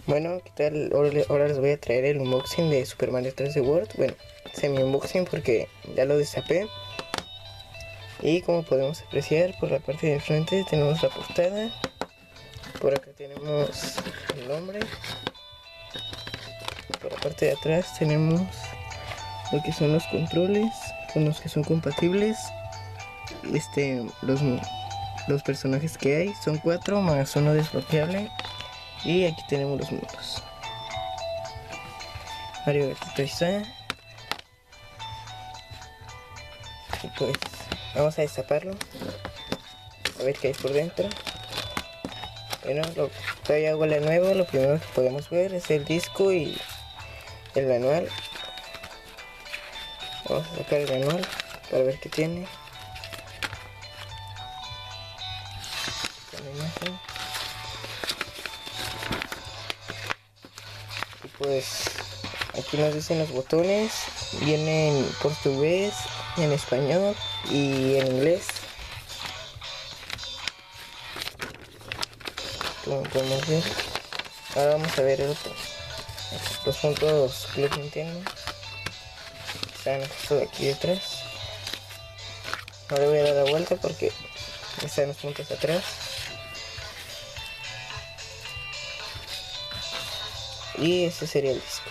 Bueno, ¿qué tal? Ahora les voy a traer el unboxing de Super Mario 3D World. Bueno, semi-unboxing porque ya lo destapé. Y como podemos apreciar, por la parte de frente tenemos la portada. Por acá tenemos el nombre. Por la parte de atrás tenemos lo que son los controles con los que son compatibles. Los personajes que hay son 4 más uno desbloqueable. Y aquí tenemos los mundos. Mario Gatito está. Y pues vamos a destaparlo, a ver qué hay por dentro. Bueno, todavía huele nuevo. Lo primero que podemos ver es el disco y el manual. Vamos a sacar el manual para ver qué tiene. Y pues aquí nos dicen los botones. Vienen en portugués, en español y en inglés. Como podemos ver. Ahora vamos a ver los puntos Club Nintendo. Están justo aquí detrás. Ahora voy a dar la vuelta porque están los puntos atrás. Y ese sería el disco.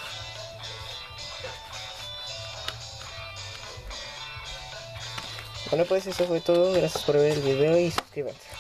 Bueno, pues eso fue todo. Gracias por ver el video y suscríbanse.